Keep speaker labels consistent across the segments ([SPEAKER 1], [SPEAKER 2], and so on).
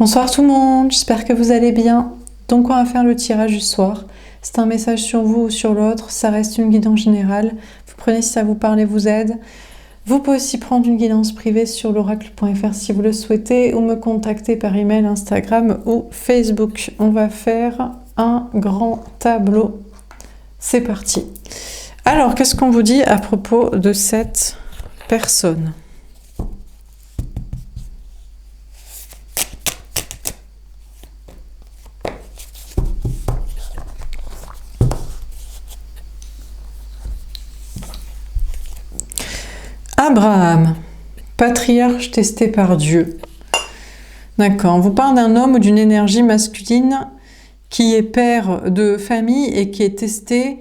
[SPEAKER 1] Bonsoir tout le monde, j'espère que vous allez bien. Donc on va faire le tirage du soir. C'est un message sur vous ou sur l'autre, ça reste une guidance générale. Vous prenez si ça vous parle et vous aide. Vous pouvez aussi prendre une guidance privée sur l'oracle.fr si vous le souhaitez ou me contacter par email, Instagram ou Facebook. On va faire un grand tableau. C'est parti. Alors, qu'est-ce qu'on vous dit à propos de cette personne ? Abraham, patriarche testé par Dieu. D'accord, on vous parle d'un homme ou d'une énergie masculine qui est père de famille et qui est testé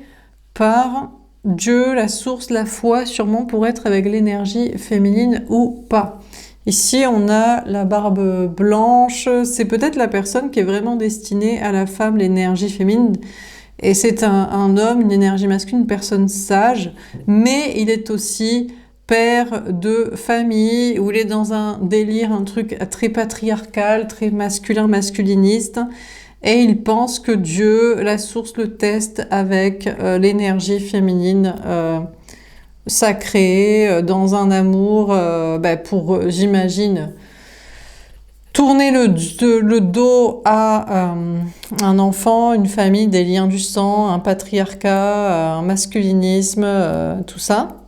[SPEAKER 1] par Dieu, la source, la foi, sûrement pour être avec l'énergie féminine ou pas. Ici, on a la barbe blanche, c'est peut-être la personne qui est vraiment destinée à la femme, l'énergie féminine. Et c'est un homme, une énergie masculine, une personne sage, mais il est aussi père de famille, où il est dans un délire, un truc très patriarcal, très masculin, masculiniste, et il pense que Dieu, la source, le teste avec l'énergie féminine sacrée, dans un amour pour, j'imagine, tourner le dos à un enfant, une famille, des liens du sang, un patriarcat, un masculinisme, tout ça.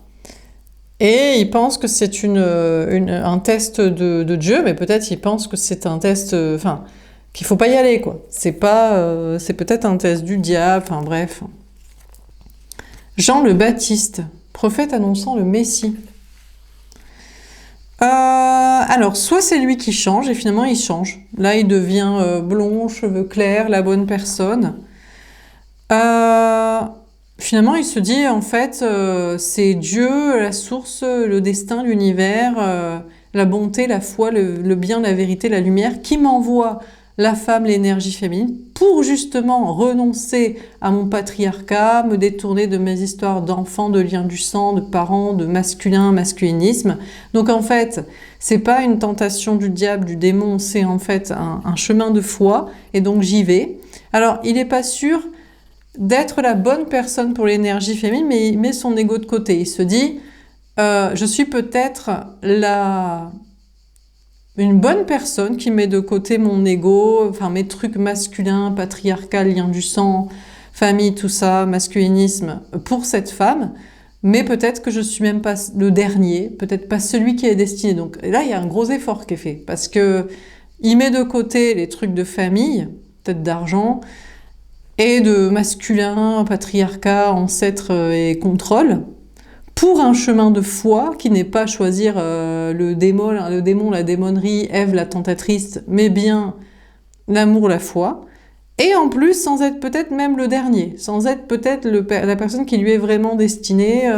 [SPEAKER 1] Et il pense que c'est un test de Dieu, mais peut-être il pense que c'est un test, qu'il faut pas y aller, quoi. C'est peut-être un test du diable, enfin bref. Jean le Baptiste, prophète annonçant le Messie. Alors, soit c'est lui qui change, et finalement il change. Là, il devient blond, cheveux clairs, la bonne personne. Finalement, il se dit, en fait, c'est Dieu, la source, le destin, l'univers, la bonté, la foi, le bien, la vérité, la lumière, qui m'envoie la femme, l'énergie féminine, pour justement renoncer à mon patriarcat, me détourner de mes histoires d'enfants, de liens du sang, de parents, de masculin, masculinisme. Donc en fait, c'est pas une tentation du diable, du démon, c'est en fait un chemin de foi, et donc j'y vais. Alors, il n'est pas sûr d'être la bonne personne pour l'énergie féminine, mais il met son ego de côté. Il se dit, je suis peut-être une bonne personne qui met de côté mon ego, enfin mes trucs masculins, patriarcal, lien du sang, famille, tout ça, masculinisme, pour cette femme, mais peut-être que je suis même pas le dernier, peut-être pas celui qui est destiné. Donc là, il y a un gros effort qui est fait, parce que il met de côté les trucs de famille, peut-être d'argent, et de masculin, patriarcat, ancêtre et contrôle, pour un chemin de foi qui n'est pas choisir le démon, la démonerie, Ève la tentatrice, mais bien l'amour, la foi. Et en plus, sans être peut-être même le dernier, sans être peut-être la personne qui lui est vraiment destinée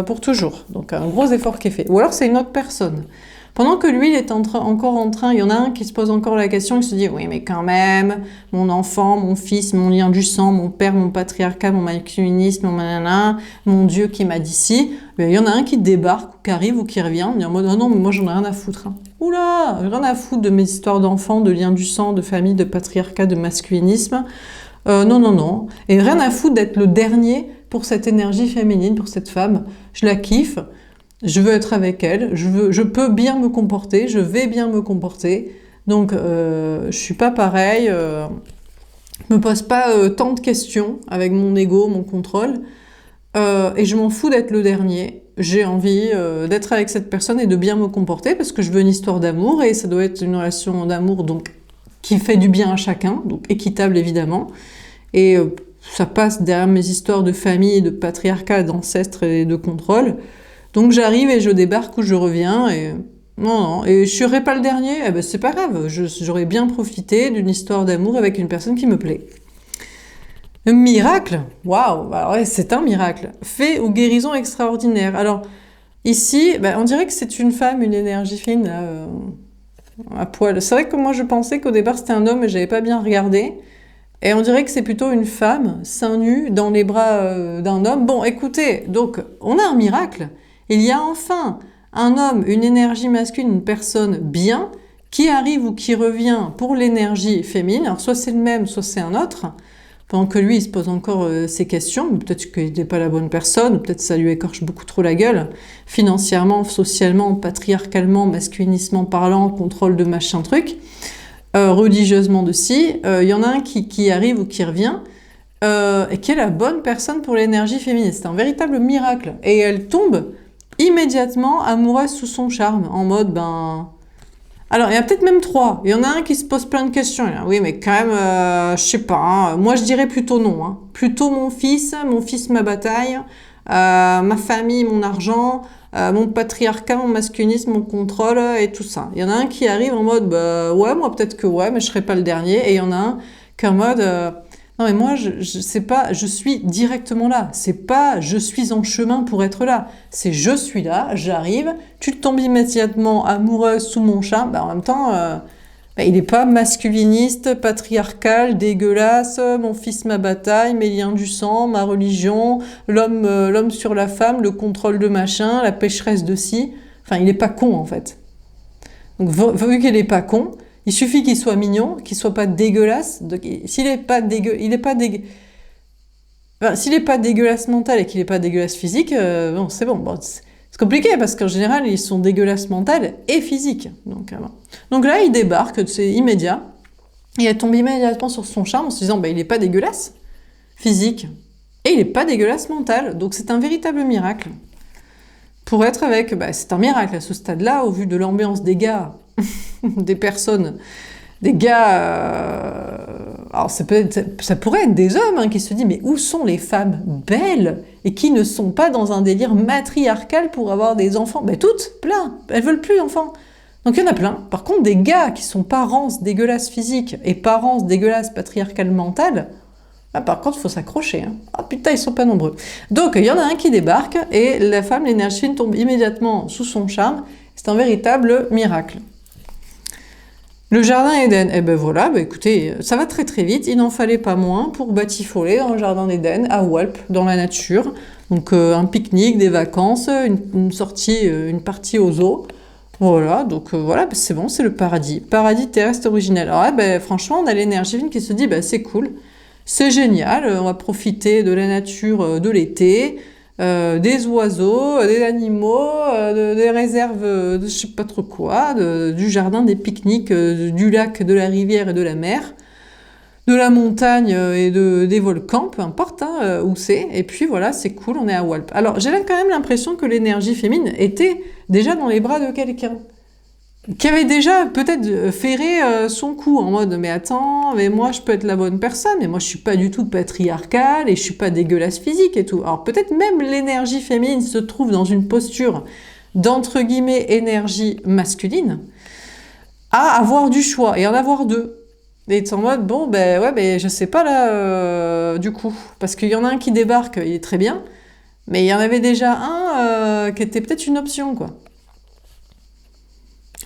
[SPEAKER 1] pour toujours. Donc un gros effort qui est fait. Ou alors c'est une autre personne. Pendant que lui, il est encore en train, il y en a un qui se pose encore la question, il se dit, oui, mais quand même, mon enfant, mon fils, mon lien du sang, mon père, mon patriarcat, mon masculinisme, mon manana, mon Dieu qui m'a dit si, il y en a un qui débarque, ou qui arrive, ou qui revient, en mode, oh non, mais moi j'en ai rien à foutre. Hein. Oula, j'ai rien à foutre de mes histoires d'enfants, de liens du sang, de famille, de patriarcat, de masculinisme. Non. Et rien à foutre d'être le dernier pour cette énergie féminine, pour cette femme. Je la kiffe. Je veux être avec elle, je peux bien me comporter, je vais bien me comporter. Donc, je suis pas pareil, je me pose pas tant de questions avec mon ego, mon contrôle, et je m'en fous d'être le dernier. J'ai envie d'être avec cette personne et de bien me comporter parce que je veux une histoire d'amour et ça doit être une relation d'amour donc qui fait du bien à chacun, donc équitable évidemment. Et ça passe derrière mes histoires de famille, de patriarcat, d'ancêtres et de contrôle. Donc j'arrive et je débarque ou je reviens et non, et je serai pas le dernier, eh ben c'est pas grave, j'aurais bien profité d'une histoire d'amour avec une personne qui me plaît. Un miracle, waouh, alors c'est un miracle, fait ou guérison extraordinaire. Alors ici, on dirait que c'est une femme, une énergie fine là, à poil. C'est vrai que moi je pensais qu'au départ c'était un homme et j'avais pas bien regardé. Et on dirait que c'est plutôt une femme, seins nus, dans les bras d'un homme. Bon, écoutez, donc on a un miracle. Il y a enfin un homme, une énergie masculine, une personne bien, qui arrive ou qui revient pour l'énergie féminine. Alors soit c'est le même, soit c'est un autre. Pendant que lui, il se pose encore ces questions, peut-être qu'il n'est pas la bonne personne, ou peut-être ça lui écorche beaucoup trop la gueule, financièrement, socialement, patriarcalement, masculinismement parlant, contrôle de machin truc, religieusement de ci. Il y en a un qui arrive ou qui revient, et qui est la bonne personne pour l'énergie féminine. C'est un véritable miracle. Et elle tombe immédiatement amoureuse sous son charme, en mode, alors, il y a peut-être même 3. Il y en a un qui se pose plein de questions. Oui, mais quand même, je sais pas. Hein. Moi, je dirais plutôt non. Hein. Plutôt mon fils, ma bataille, ma famille, mon argent, mon patriarcat, mon masculinisme, mon contrôle et tout ça. Il y en a un qui arrive en mode, ouais, moi peut-être que ouais, mais je serai pas le dernier. Et il y en a un qui est en mode, non mais moi, je sais pas, je suis directement là. C'est pas, je suis en chemin pour être là. C'est je suis là, j'arrive, tu tombes immédiatement amoureuse sous mon charme. En même temps, il n'est pas masculiniste, patriarcal, dégueulasse, mon fils, ma bataille, mes liens du sang, ma religion, l'homme sur la femme, le contrôle de machin, la pécheresse de ci. Enfin, il n'est pas con en fait. Donc vu qu'il n'est pas con, il suffit qu'il soit mignon, qu'il soit pas dégueulasse. S'il n'est pas s'il n'est pas dégueulasse mental et qu'il n'est pas dégueulasse physique, bon, c'est bon. Bon, c'est compliqué parce qu'en général, ils sont dégueulasses mentales et physiques. Donc là, il débarque, c'est immédiat. Et elle tombe immédiatement sur son charme en se disant, il n'est pas dégueulasse physique et il n'est pas dégueulasse mental. Donc c'est un véritable miracle. Pour être avec, c'est un miracle à ce stade-là, au vu de l'ambiance des gars, des personnes, des gars... alors ça pourrait être des hommes qui se disent, mais où sont les femmes belles et qui ne sont pas dans un délire matriarcal pour avoir des enfants? Toutes, plein, elles veulent plus d'enfants. Donc il y en a plein. Par contre, des gars qui sont parents dégueulasses physiques et parents dégueulasses patriarcales mentales, par contre, il faut s'accrocher. Hein. Ah putain, ils sont pas nombreux. Donc, il y en a un qui débarque et la femme, l'énergie tombe immédiatement sous son charme. C'est un véritable miracle. Le jardin Éden, voilà, écoutez, ça va très très vite. Il n'en fallait pas moins pour batifoler dans le jardin d'Éden, à Walp, dans la nature. Donc, un pique-nique, des vacances, une sortie, une partie au zoo. Voilà, donc voilà, c'est bon, c'est le paradis. Paradis terrestre originel. Alors franchement, on a l'énergie qui se dit, c'est cool. C'est génial, on va profiter de la nature de l'été, des oiseaux, des animaux, des réserves de je sais pas trop quoi, du jardin, des pique-niques, du lac, de la rivière et de la mer, de la montagne et des volcans, peu importe où c'est. Et puis voilà, c'est cool, on est à Walp. Alors j'ai quand même l'impression que l'énergie féminine était déjà dans les bras de quelqu'un qui avait déjà peut-être ferré son coup en mode mais attends, mais moi je peux être la bonne personne, mais moi je suis pas du tout patriarcale et je suis pas dégueulasse physique et tout. Alors peut-être même l'énergie féminine se trouve dans une posture d'entre guillemets énergie masculine à avoir du choix et en avoir deux. Et en mode je sais pas là du coup, parce qu'il y en a un qui débarque, il est très bien, mais il y en avait déjà un qui était peut-être une option quoi.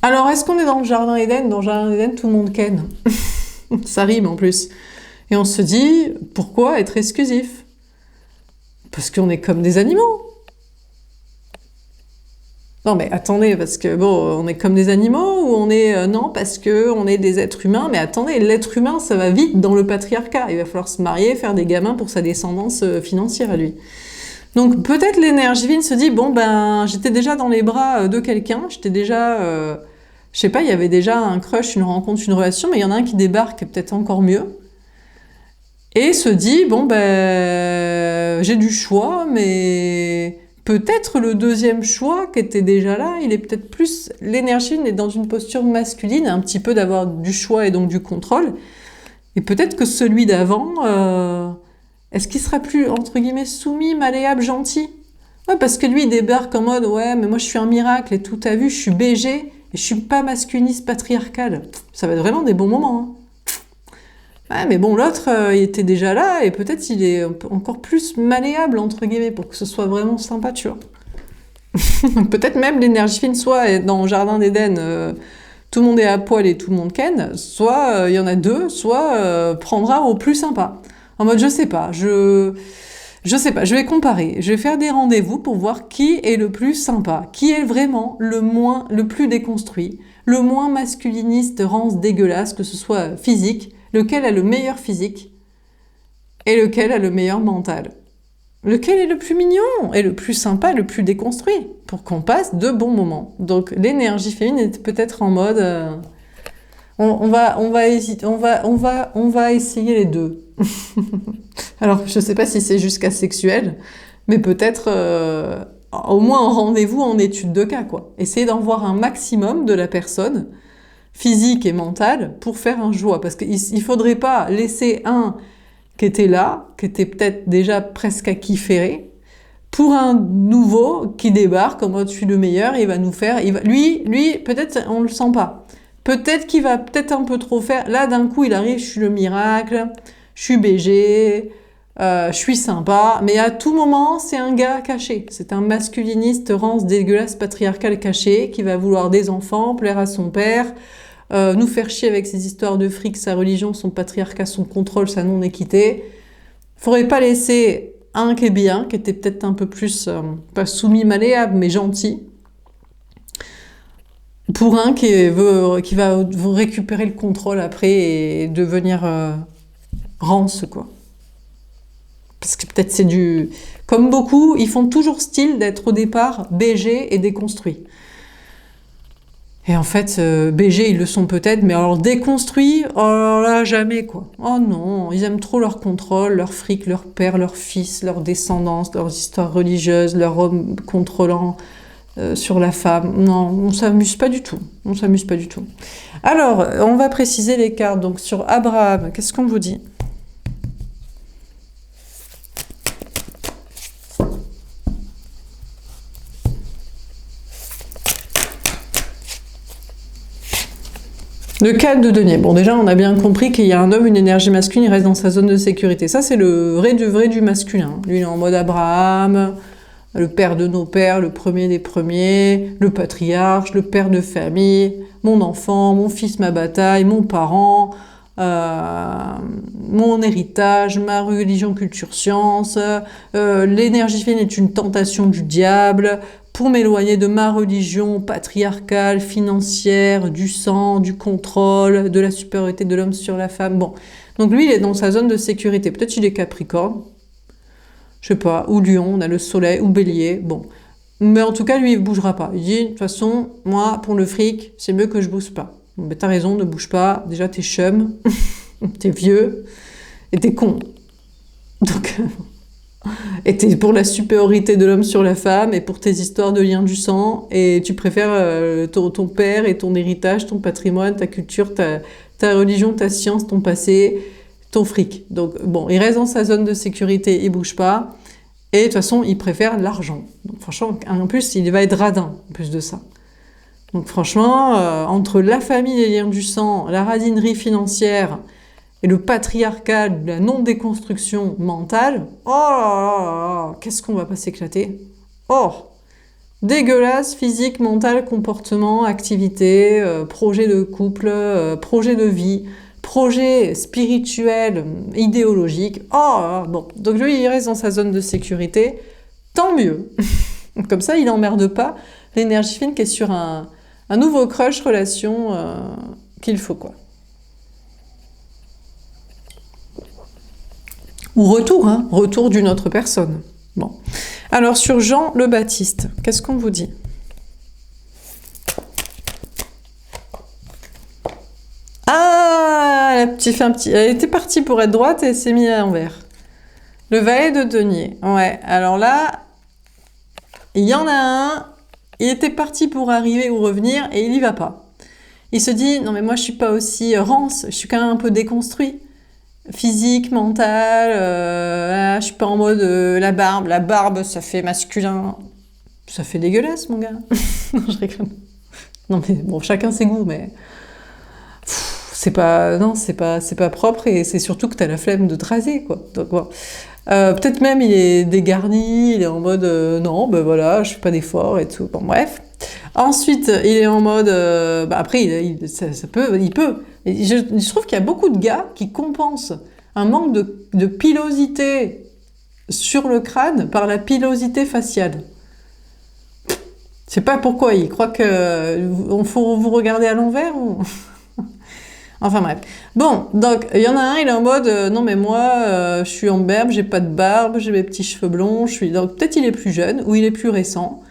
[SPEAKER 1] Alors, est-ce qu'on est dans le jardin Éden? Dans le jardin Éden, tout le monde ken. Ça rime en plus. Et on se dit, pourquoi être exclusif? Parce qu'on est comme des animaux. Non mais attendez, parce que on est comme des animaux ou on est... non, parce qu'on est des êtres humains. Mais attendez, l'être humain, ça va vite dans le patriarcat. Il va falloir se marier, faire des gamins pour sa descendance financière à lui. Donc peut-être l'énergie divine se dit, j'étais déjà dans les bras de quelqu'un, j'étais déjà... je sais pas, il y avait déjà un crush, une rencontre, une relation, mais il y en a un qui débarque peut-être encore mieux. Et se dit, j'ai du choix, mais peut-être le deuxième choix qui était déjà là, il est peut-être plus... L'énergie est dans une posture masculine, un petit peu d'avoir du choix et donc du contrôle. Et peut-être que celui d'avant, est-ce qu'il sera plus, entre guillemets, soumis, malléable, gentil? Ouais, parce que lui, il débarque en mode, ouais, mais moi je suis un miracle et tout, t'as vu, je suis BG. Et je suis pas masculiniste patriarcal. Ça va être vraiment des bons moments. Ouais, mais l'autre, il était déjà là et peut-être il est encore plus malléable, entre guillemets, pour que ce soit vraiment sympa, tu vois. Peut-être même l'énergie fine, soit dans le jardin d'Éden, tout le monde est à poil et tout le monde ken, soit il y en a deux, soit prendra au plus sympa. En mode, je sais pas, je vais comparer, je vais faire des rendez-vous pour voir qui est le plus sympa, qui est vraiment le plus déconstruit, le moins masculiniste, rance, dégueulasse, que ce soit physique, lequel a le meilleur physique et lequel a le meilleur mental. Lequel est le plus mignon et le plus sympa, le plus déconstruit, pour qu'on passe de bons moments. Donc l'énergie féminine est peut-être en mode... on va essayer les deux. Alors, je ne sais pas si c'est jusqu'à sexuel, mais peut-être au moins en rendez-vous en étude de cas, quoi. Essayez d'en voir un maximum de la personne, physique et mentale, pour faire un choix. Parce qu'il ne faudrait pas laisser un qui était là, qui était peut-être déjà presque acquis-ferré, pour un nouveau qui débarque en mode je suis le meilleur, il va nous faire... Lui, peut-être on ne le sent pas. Peut-être qu'il va peut-être un peu trop faire. Là, d'un coup, il arrive, je suis le miracle, je suis BG, je suis sympa. Mais à tout moment, c'est un gars caché. C'est un masculiniste, rance, dégueulasse, patriarcal caché, qui va vouloir des enfants, plaire à son père, nous faire chier avec ses histoires de fric, sa religion, son patriarcat, son contrôle, sa non-équité. Faudrait pas laisser un qui est bien, qui était peut-être un peu plus, pas soumis, malléable, mais gentil, pour un qui va récupérer le contrôle après et devenir rance, quoi. Parce que peut-être c'est du... Comme beaucoup, ils font toujours style d'être au départ BG et déconstruits. Et en fait, BG, ils le sont peut-être, mais alors déconstruits, oh là, jamais, quoi. Oh non, ils aiment trop leur contrôle, leur fric, leur père, leur fils, leur descendance, leurs histoires religieuses, leur homme contrôlant... sur la femme. Non, on s'amuse pas du tout. On s'amuse pas du tout. Alors, on va préciser les cartes. Donc, sur Abraham, qu'est-ce qu'on vous dit? Le 4 de denier. Bon, déjà, on a bien compris qu'il y a un homme, une énergie masculine, il reste dans sa zone de sécurité. Ça, c'est le vrai du masculin. Lui, il est en mode Abraham, le père de nos pères, le premier des premiers, le patriarche, le père de famille, mon enfant, mon fils, ma bataille, mon parent, mon héritage, ma religion, culture, science, l'énergie féminine est une tentation du diable, pour m'éloigner de ma religion patriarcale, financière, du sang, du contrôle, de la supériorité de l'homme sur la femme. Bon, donc lui, il est dans sa zone de sécurité. Peut-être qu'il est Capricorne, je sais pas, ou Lion, on a le soleil, ou Bélier, bon. Mais en tout cas, lui, il ne bougera pas. Il dit, de toute façon, moi, pour le fric, c'est mieux que je bouge pas. Bon, mais t'as raison, ne bouge pas. Déjà, t'es chum, t'es vieux, et t'es con. Donc, et t'es pour la supériorité de l'homme sur la femme, et pour tes histoires de liens du sang, et tu préfères ton père et ton héritage, ton patrimoine, ta culture, ta religion, ta science, ton passé, ton fric. Donc, bon, il reste dans sa zone de sécurité, il bouge pas. Et de toute façon, il préfère l'argent. Donc, franchement, en plus, il va être radin, en plus de ça. Donc, franchement, entre la famille, les liens du sang, la radinerie financière et le patriarcat, la non-déconstruction mentale, oh là là là, qu'est-ce qu'on va pas s'éclater? Oh, dégueulasse, physique, mental, comportement, activité, projet de couple, projet de vie, projet spirituel, idéologique. Oh, bon. Donc lui, il reste dans sa zone de sécurité. Tant mieux. Comme ça, il n'emmerde pas l'énergie fine qui est sur un nouveau crush, relation qu'il faut, quoi. Ou retour, hein, retour d'une autre personne. Bon. Alors, sur Jean le Baptiste, qu'est-ce qu'on vous dit? Ah, elle était partie pour être droite et elle s'est mise à l'envers. Le valet de denier. Ouais, alors là, il y en a un, il était parti pour arriver ou revenir et il y va pas. Il se dit, non mais moi je suis pas aussi rance, je suis quand même un peu déconstruit. Physique, mental, je suis pas en mode la barbe ça fait masculin. Ça fait dégueulasse mon gars. Non, je rigole. Non mais bon, chacun ses goûts, mais... c'est pas propre et c'est surtout que t'as la flemme de te raser, quoi. Donc bon. Peut-être même il est dégarni, il est en mode non, ben voilà, je fais pas d'efforts et tout. Bon, bref. Ensuite, il est en mode après, il peut. Et je trouve qu'il y a beaucoup de gars qui compensent un manque de pilosité sur le crâne par la pilosité faciale. Je sais pas pourquoi, il croit que on faut vous regarder à l'envers ou... Enfin bref. Bon, donc il y en a un, il est en mode non mais moi je suis en berbe, j'ai pas de barbe, j'ai mes petits cheveux blonds, je suis donc peut-être il est plus jeune ou il est plus récent.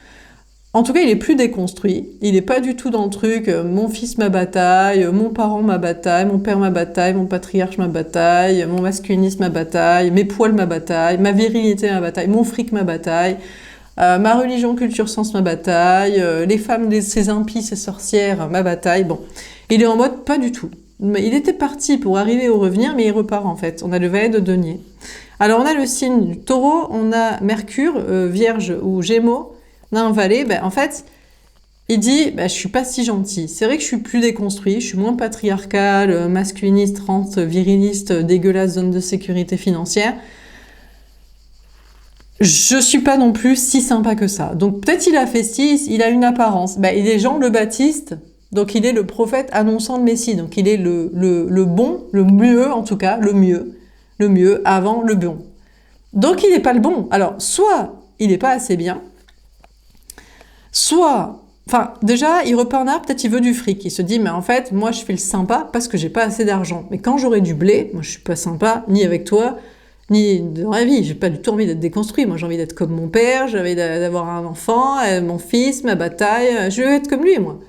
[SPEAKER 1] En tout cas, il est plus déconstruit. Il est pas du tout dans le truc mon fils ma bataille, mon parent ma bataille, mon père ma bataille, mon patriarche ma bataille, mon masculinisme ma bataille, mes poils ma bataille, ma virilité ma bataille, mon fric ma bataille. Ma religion, culture, sens, ma bataille, les femmes, ces impies, ces sorcières, ma bataille. Bon, il est en mode pas du tout. Mais il était parti pour arriver au revenir, mais il repart en fait. On a le valet de denier. Alors on a le signe du taureau, on a Mercure, Vierge ou Gémeaux, on a un valet. Ben, en fait, il dit je suis pas si gentil. C'est vrai que je suis plus déconstruit, je suis moins patriarcal, masculiniste, rente, viriliste, dégueulasse, zone de sécurité financière. Je suis pas non plus si sympa que ça. Donc peut-être il a fait ci, il a une apparence. Il est Jean le Baptiste, donc il est le prophète annonçant le Messie. Donc il est le bon, le mieux en tout cas, le mieux avant le bon. Donc il n'est pas le bon. Alors soit il n'est pas assez bien, soit, enfin déjà il repart en arrière, peut-être il veut du fric. Il se dit mais en fait moi je fais le sympa parce que j'ai pas assez d'argent. Mais quand j'aurai du blé, moi je suis pas sympa ni avec toi, ni dans la vie, j'ai pas du tout envie d'être déconstruit. Moi, j'ai envie d'être comme mon père, j'ai envie d'avoir un enfant, mon fils, ma bataille. Je veux être comme lui, moi.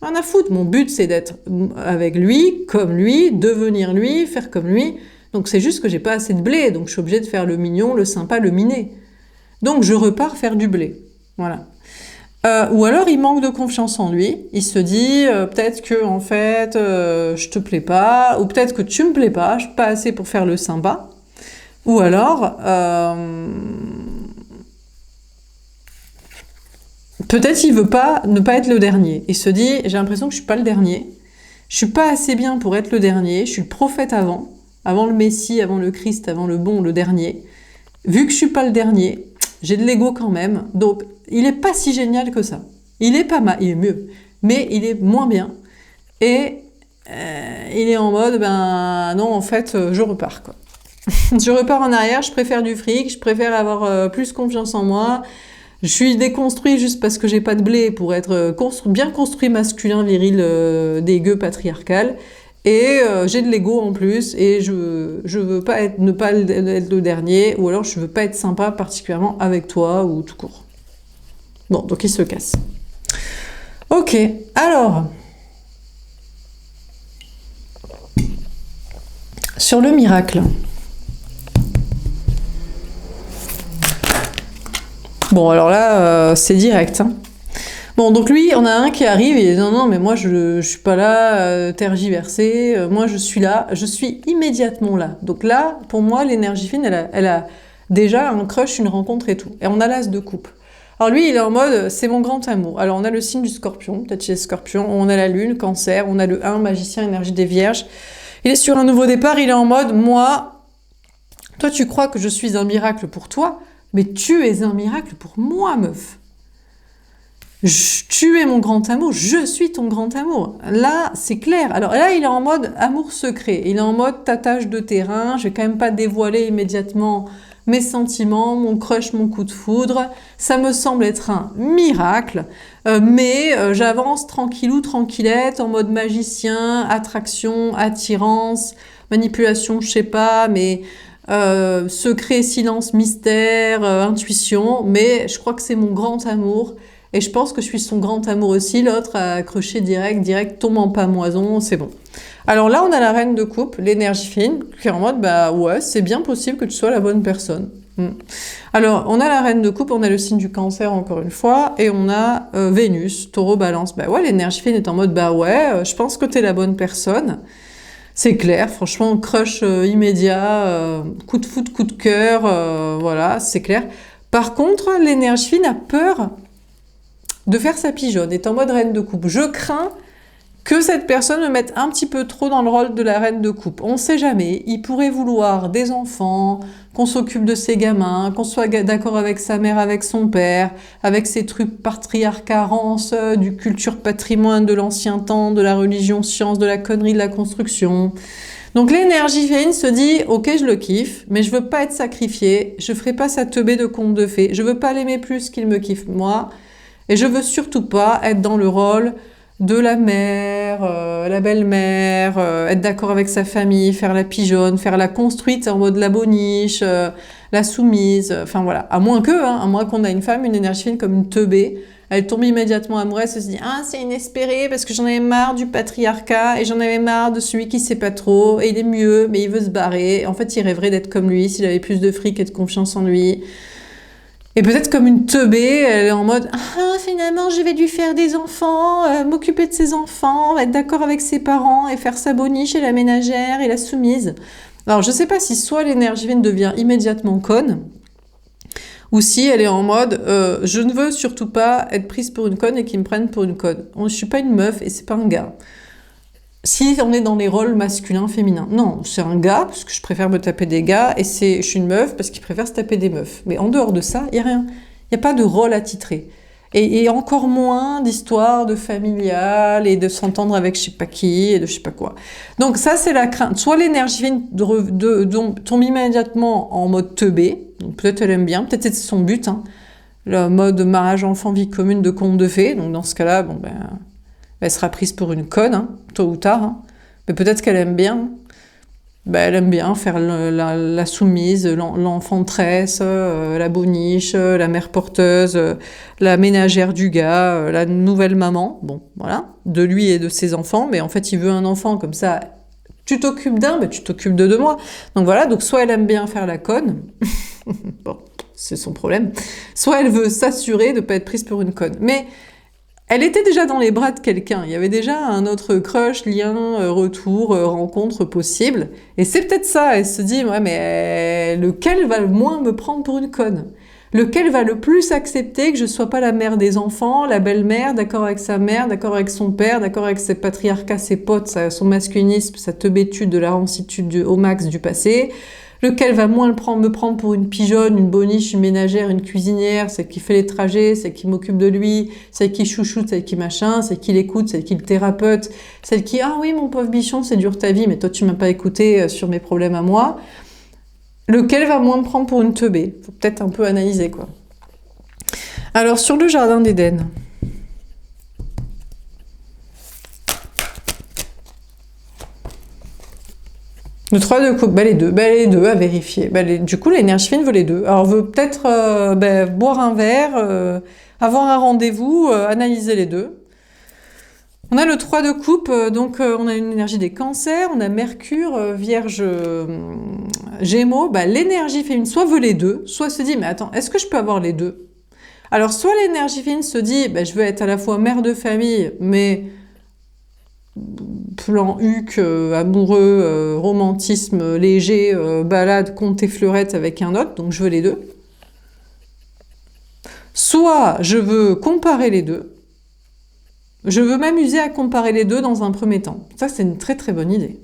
[SPEAKER 1] Rien à foutre. Mon but, c'est d'être avec lui, comme lui, devenir lui, faire comme lui. Donc, c'est juste que j'ai pas assez de blé. Donc, je suis obligée de faire le mignon, le sympa, le miné. Donc, je repars faire du blé. Voilà. Ou alors, il manque de confiance en lui. Il se dit, peut-être que, en fait, je te plais pas. Ou peut-être que tu me plais pas. Je suis pas assez pour faire le sympa. Ou alors, peut-être il veut pas ne pas être le dernier. Il se dit, j'ai l'impression que je suis pas le dernier. Je suis pas assez bien pour être le dernier. Je suis le prophète avant le Messie, avant le Christ, avant le bon, le dernier. Vu que je suis pas le dernier, j'ai de l'ego quand même. Donc, il est pas si génial que ça. Il est pas mal, il est mieux, mais il est moins bien. Et il est en mode, non, en fait, je repars quoi. Je repars en arrière, je préfère du fric, je préfère avoir plus confiance en moi. Je suis déconstruit juste parce que j'ai pas de blé pour être bien construit, masculin, viril, dégueu, patriarcal. Et j'ai de l'ego en plus et je veux pas ne pas être le dernier ou alors je veux pas être sympa particulièrement avec toi ou tout court. Bon, donc il se casse. Ok, alors... Sur le miracle... Bon, alors là, c'est direct. Hein. Bon, donc lui, on a un qui arrive, il dit non, mais moi, je suis pas là, tergiversé, moi, je suis là, je suis immédiatement là. Donc là, pour moi, l'énergie fine, elle a déjà un crush, une rencontre et tout. Et on a l'as de coupe. Alors lui, il est en mode, c'est mon grand amour. Alors on a le signe du scorpion, peut-être chez les scorpions, on a la lune, cancer, on a le 1, magicien, énergie des vierges. Il est sur un nouveau départ, il est en mode, moi, toi, tu crois que je suis un miracle pour toi, mais tu es un miracle pour moi, meuf. Tu es mon grand amour, je suis ton grand amour. Là, c'est clair. Alors là, il est en mode amour secret. Il est en mode tâtage de terrain. Je vais quand même pas dévoiler immédiatement mes sentiments, mon crush, mon coup de foudre. Ça me semble être un miracle. Mais j'avance tranquillou, tranquillette, en mode magicien, attraction, attirance, manipulation, je sais pas, mais... secret, silence, mystère, intuition, mais je crois que c'est mon grand amour et je pense que je suis son grand amour aussi. L'autre a accroché direct, tombe en pamoison, c'est bon. Alors là, on a la reine de coupe, l'énergie fine, qui est en mode, ouais, c'est bien possible que tu sois la bonne personne. Alors, on a la reine de coupe, on a le signe du cancer encore une fois, et on a Vénus, taureau, balance. Ouais, l'énergie fine est en mode, ouais, je pense que t'es la bonne personne. C'est clair, franchement, crush immédiat, coup de foot, coup de cœur, voilà, c'est clair. Par contre, l'énergie fine a peur de faire sa pigeonne, est en mode reine de coupe. Je crains que cette personne me mette un petit peu trop dans le rôle de la reine de coupe. On ne sait jamais, il pourrait vouloir des enfants, qu'on s'occupe de ses gamins, qu'on soit d'accord avec sa mère, avec son père, avec ses trucs patriarcarance, du culture patrimoine de l'ancien temps, de la religion science, de la connerie de la construction. Donc l'énergie féline se dit, ok, je le kiffe, mais je veux pas être sacrifiée, je ferai pas sa teubée de conte de fées, je veux pas l'aimer plus qu'il me kiffe moi, Et je veux surtout pas être dans le rôle de la mère, la belle-mère, être d'accord avec sa famille, faire la pigeonne, faire la construite en mode la boniche, la soumise, enfin voilà. À moins qu'on a une femme, une énergie féminine comme une teubée, elle tombe immédiatement amoureuse, elle se dit ah c'est inespéré parce que j'en avais marre du patriarcat et j'en avais marre de celui qui sait pas trop et il est mieux mais il veut se barrer. En fait il rêverait d'être comme lui s'il avait plus de fric et de confiance en lui. Et peut-être comme une teubée, elle est en mode ah finalement je vais lui faire des enfants, m'occuper de ses enfants, être d'accord avec ses parents et faire sa boniche et la ménagère et la soumise. Alors je sais pas si soit l'énergie féminine devient immédiatement conne, ou si elle est en mode je ne veux surtout pas être prise pour une conne et qu'ils me prennent pour une conne. Je suis pas une meuf et c'est pas un gars. Si on est dans les rôles masculins, féminins. Non, c'est un gars, parce que je préfère me taper des gars, et je suis une meuf, parce qu'il préfère se taper des meufs. Mais en dehors de ça, il n'y a rien. Il n'y a pas de rôle attitré. Et encore moins d'histoire de familiale, et de s'entendre avec je sais pas qui, et de je sais pas quoi. Donc ça, c'est la crainte. Soit l'énergie tombe immédiatement en mode teubé, donc peut-être elle aime bien, peut-être c'est son but, hein. Le mode mariage, enfant, vie commune de conte de fées. Donc dans ce cas-là, bon ben... elle sera prise pour une conne, hein, tôt ou tard. Hein. Mais peut-être qu'elle aime bien. Ben, elle aime bien faire la soumise, l'enfantresse, la boniche, la mère porteuse, la ménagère du gars, la nouvelle maman. Bon, voilà, de lui et de ses enfants. Mais en fait, il veut un enfant comme ça. Tu t'occupes d'un, ben, tu t'occupes de deux mois. Donc voilà, donc soit elle aime bien faire la conne. Bon, c'est son problème. Soit elle veut s'assurer de ne pas être prise pour une conne. Mais... elle était déjà dans les bras de quelqu'un, il y avait déjà un autre crush, lien, retour, rencontre possible. Et c'est peut-être ça, elle se dit, ouais mais lequel va le moins me prendre pour une conne? Lequel va le plus accepter que je sois pas la mère des enfants, la belle-mère, d'accord avec sa mère, d'accord avec son père, d'accord avec ses patriarcats, ses potes, son masculinisme, sa teubétude de la rancitude au max du passé? Lequel va moins me prendre pour une pigeonne, une boniche, une ménagère, une cuisinière, celle qui fait les trajets, celle qui m'occupe de lui, celle qui chouchoute, celle qui machin, celle qui l'écoute, celle qui le thérapeute, celle qui « ah oui, mon pauvre bichon, c'est dur ta vie, mais toi tu m'as pas écouté sur mes problèmes à moi ». Lequel va moins me prendre pour une teubée? Faut peut-être un peu analyser, quoi. Alors, sur le jardin d'Éden... le 3 de coupe, les deux à vérifier. Du coup, l'énergie féminine veut les deux. Alors, veut peut-être boire un verre, avoir un rendez-vous, analyser les deux. On a le 3 de coupe, donc on a une énergie des cancers, on a Mercure, Vierge, Gémeaux. L'énergie féminine soit veut les deux, soit se dit, mais attends, est-ce que je peux avoir les deux? Alors, soit l'énergie féminine se dit, je veux être à la fois mère de famille, mais... plan huc, amoureux, romantisme léger, balade, conte et fleurette avec un autre, donc je veux les deux. Soit je veux comparer les deux, je veux m'amuser à comparer les deux dans un premier temps. Ça, c'est une très très bonne idée.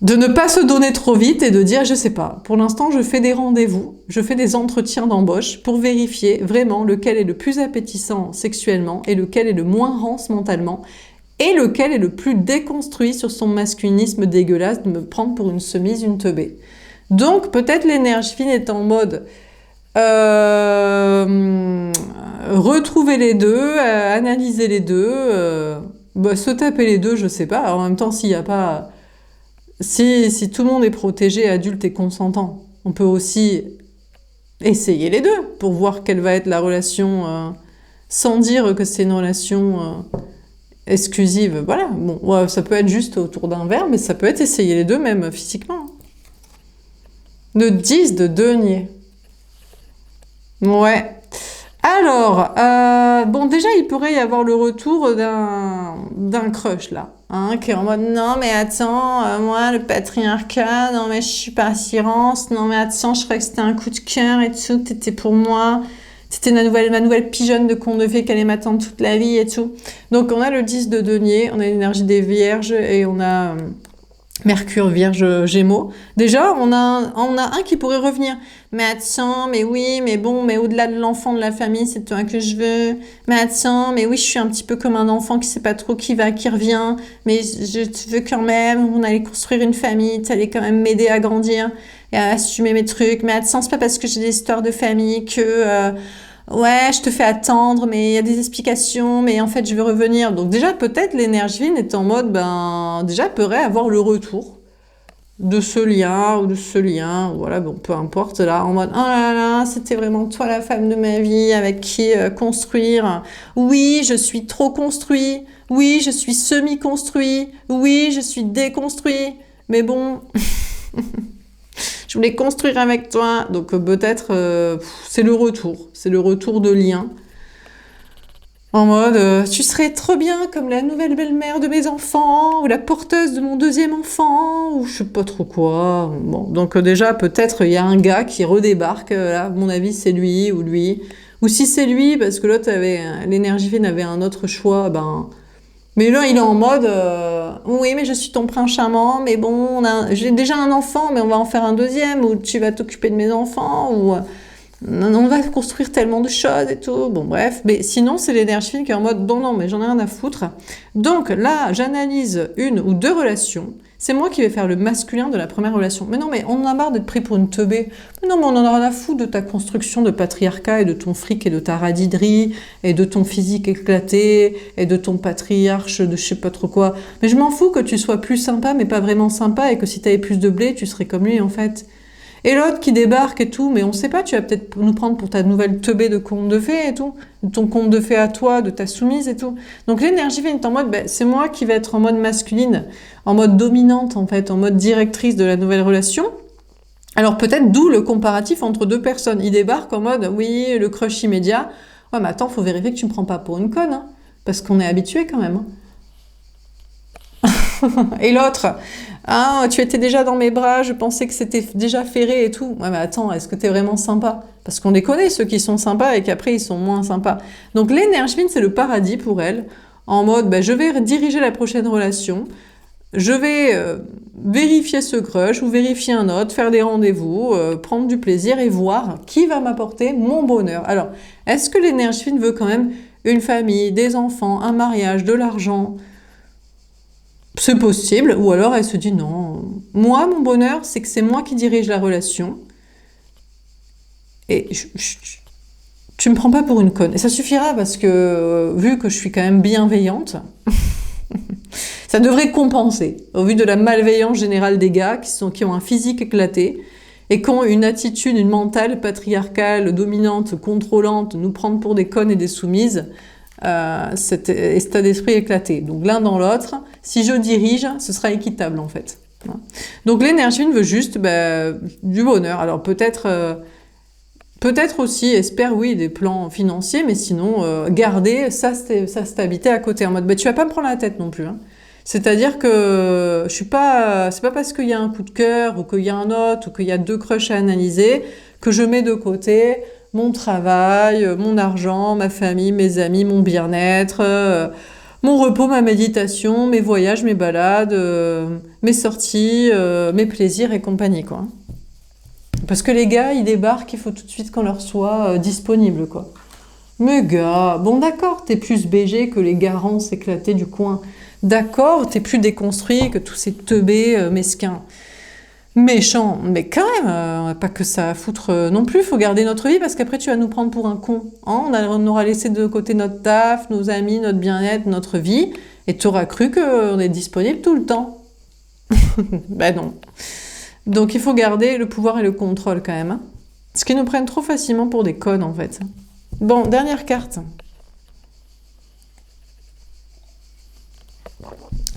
[SPEAKER 1] De ne pas se donner trop vite et de dire, je sais pas, pour l'instant je fais des rendez-vous, je fais des entretiens d'embauche pour vérifier vraiment lequel est le plus appétissant sexuellement et lequel est le moins rance mentalement et lequel est le plus déconstruit sur son masculinisme dégueulasse de me prendre pour une semise, une teubée. Donc peut-être l'énergie fine est en mode retrouver les deux, analyser les deux, se taper les deux, je sais pas. Alors, en même temps, s'il n'y a pas... Si tout le monde est protégé, adulte et consentant, on peut aussi essayer les deux pour voir quelle va être la relation, sans dire que c'est une relation exclusive. Voilà, bon, ouais, ça peut être juste autour d'un verre, mais ça peut être essayer les deux même physiquement. Le 10 de denier. Ouais. Alors, bon, déjà, il pourrait y avoir le retour d'un crush, là. Hein, qui est en mode, non, mais attends, moi, le patriarcat, non, mais je suis pas assurance, non, mais attends, je croyais que c'était un coup de cœur et tout, t'étais pour moi, t'étais ma nouvelle pigeonne de conte de fées qui allait m'attendre toute la vie et tout. Donc, on a le 10 de denier, on a l'énergie des vierges et on a... Mercure, Vierge, Gémeaux. Déjà, on a un qui pourrait revenir. Mais attends, mais oui, mais bon, mais au-delà de l'enfant de la famille, c'est toi que je veux. Mais attends, mais oui, je suis un petit peu comme un enfant qui sait pas trop qui va, qui revient. Mais je te veux quand même, on allait construire une famille, tu allais quand même m'aider à grandir et à assumer mes trucs. Mais attends, c'est pas parce que j'ai des histoires de famille que... Ouais, je te fais attendre, mais il y a des explications, mais en fait, je vais revenir. Donc déjà, peut-être l'énergie féminine est en mode, ben, déjà, elle pourrait avoir le retour de ce lien ou de ce lien, voilà, bon, peu importe, là, en mode, oh là là, c'était vraiment toi la femme de ma vie avec qui construire. Oui, je suis trop construit. Oui, je suis semi-construit. Oui, je suis déconstruit. Mais bon, je voulais construire avec toi. Donc peut-être, c'est le retour de lien. En mode, tu serais trop bien comme la nouvelle belle-mère de mes enfants, ou la porteuse de mon deuxième enfant, ou je sais pas trop quoi. Bon, donc déjà, peut-être il y a un gars qui redébarque, là, à mon avis, c'est lui ou lui. Ou si c'est lui, parce que l'autre avait, l'énergie fine avait un autre choix, ben... Mais là, il est en mode, oui, mais je suis ton prince charmant, mais bon, j'ai déjà un enfant, mais on va en faire un deuxième, ou tu vas t'occuper de mes enfants, ou... on va construire tellement de choses et tout. Bon, bref. Mais sinon, c'est l'énergie fine qui est en mode, non, non, mais j'en ai rien à foutre. Donc là, j'analyse une ou deux relations. C'est moi qui vais faire le masculin de la première relation. Mais non, mais on en a marre d'être pris pour une teubée. Mais non, mais on en a rien à foutre de ta construction de patriarcat et de ton fric et de ta radiderie et de ton physique éclaté et de ton patriarche de je sais pas trop quoi. Mais je m'en fous que tu sois plus sympa, mais pas vraiment sympa et que si t'avais plus de blé, tu serais comme lui, en fait. Et l'autre qui débarque et tout, mais on sait pas, tu vas peut-être nous prendre pour ta nouvelle teubée de conte de fées et tout, ton conte de fées à toi, de ta soumise et tout. Donc l'énergie vient en mode, ben, c'est moi qui vais être en mode masculine, en mode dominante en fait, en mode directrice de la nouvelle relation. Alors peut-être d'où le comparatif entre deux personnes. Il débarque en mode, oui, le crush immédiat. Ouais, mais attends, faut vérifier que tu me prends pas pour une conne, hein, parce qu'on est habitué quand même. Et l'autre, ah, tu étais déjà dans mes bras, je pensais que c'était déjà ferré et tout. Ouais, mais attends, est-ce que t'es vraiment sympa? Parce qu'on les connaît, ceux qui sont sympas et qu'après ils sont moins sympas. Donc l'énergie fine, c'est le paradis pour elle. En mode, bah, je vais diriger la prochaine relation, je vais vérifier ce crush ou vérifier un autre, faire des rendez-vous, prendre du plaisir et voir qui va m'apporter mon bonheur. Alors, est-ce que l'énergie fine veut quand même une famille, des enfants, un mariage, de l'argent? C'est possible, ou alors elle se dit non, moi mon bonheur c'est que c'est moi qui dirige la relation et tu me prends pas pour une conne. Et ça suffira parce que vu que je suis quand même bienveillante, ça devrait compenser au vu de la malveillance générale des gars qui ont un physique éclaté et qui ont une attitude, une mentale patriarcale, dominante, contrôlante, nous prendre pour des connes et des soumises. Cet état d'esprit éclaté. Donc l'un dans l'autre, si je dirige, ce sera équitable en fait. Donc l'énergie veut juste du bonheur. Alors peut-être aussi, espère oui, des plans financiers, mais sinon garder sa stabilité à côté. En mode, tu vas pas me prendre la tête non plus. Hein. C'est-à-dire que je suis pas, c'est pas parce qu'il y a un coup de cœur ou qu'il y a un autre ou qu'il y a deux crushs à analyser que je mets de côté mon travail, mon argent, ma famille, mes amis, mon bien-être, mon repos, ma méditation, mes voyages, mes balades, mes sorties, mes plaisirs et compagnie, quoi. Parce que les gars, ils débarquent, il faut tout de suite qu'on leur soit disponible, quoi. Mais gars, bon d'accord, t'es plus BG que les garants éclatés du coin. D'accord, t'es plus déconstruit que tous ces teubés mesquins. Méchant, mais quand même, pas que ça à foutre non plus, faut garder notre vie parce qu'après tu vas nous prendre pour un con. Hein, on aura laissé de côté notre taf, nos amis, notre bien-être, notre vie, et tu auras cru qu'on est disponible tout le temps. Ben non. Donc il faut garder le pouvoir et le contrôle quand même. Hein. Ce qui nous prennent trop facilement pour des connes en fait. Bon, dernière carte.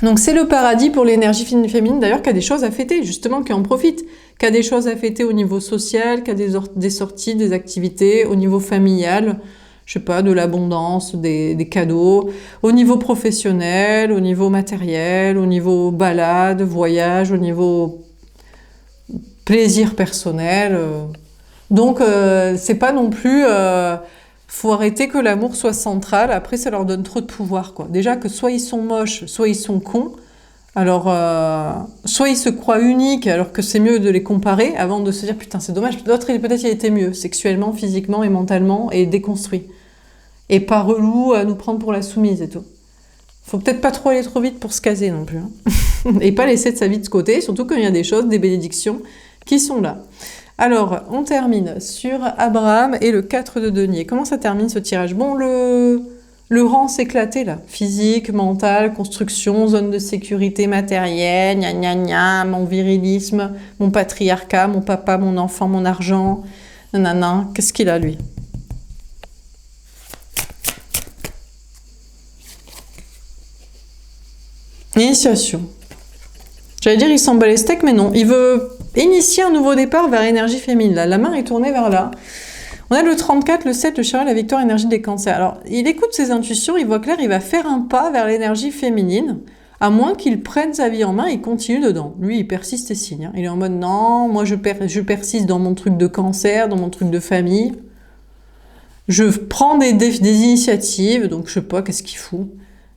[SPEAKER 1] Donc c'est le paradis pour l'énergie féminine d'ailleurs qui a des choses à fêter, justement qui en profite, qui a des choses à fêter au niveau social, qui a des sorties, des activités, au niveau familial, je sais pas, de l'abondance, des cadeaux, au niveau professionnel, au niveau matériel, au niveau balade, voyage, au niveau plaisir personnel. Donc c'est pas non plus... faut arrêter que l'amour soit central, après ça leur donne trop de pouvoir, quoi. Déjà que soit ils sont moches, soit ils sont cons, alors soit ils se croient uniques alors que c'est mieux de les comparer avant de se dire putain c'est dommage, l'autre peut-être il était mieux, sexuellement, physiquement et mentalement et déconstruit. Et pas relou à nous prendre pour la soumise et tout. Faut peut-être pas trop aller trop vite pour se caser non plus. Hein. Et pas laisser de sa vie de côté, surtout quand il y a des choses, des bénédictions qui sont là. Alors, on termine sur Abraham et le 4 de denier. Comment ça termine ce tirage? Bon, le rang s'éclatait là. Physique, mental, construction, zone de sécurité matérielle, gna gna gna, mon virilisme, mon patriarcat, mon papa, mon enfant, mon argent, nanana. Qu'est-ce qu'il a lui? Initiation. J'allais dire il s'en bat les steaks, mais non. Il veut initier un nouveau départ vers l'énergie féminine. Là, la main est tournée vers là. On a le 34, le 7, le chariot, la victoire, énergie des cancers. Alors, il écoute ses intuitions, il voit clair, il va faire un pas vers l'énergie féminine, à moins qu'il prenne sa vie en main et continue dedans. Lui, il persiste et signe. Il est en mode, non, moi je persiste dans mon truc de cancer, dans mon truc de famille. Je prends des initiatives, donc je sais pas, qu'est-ce qu'il fout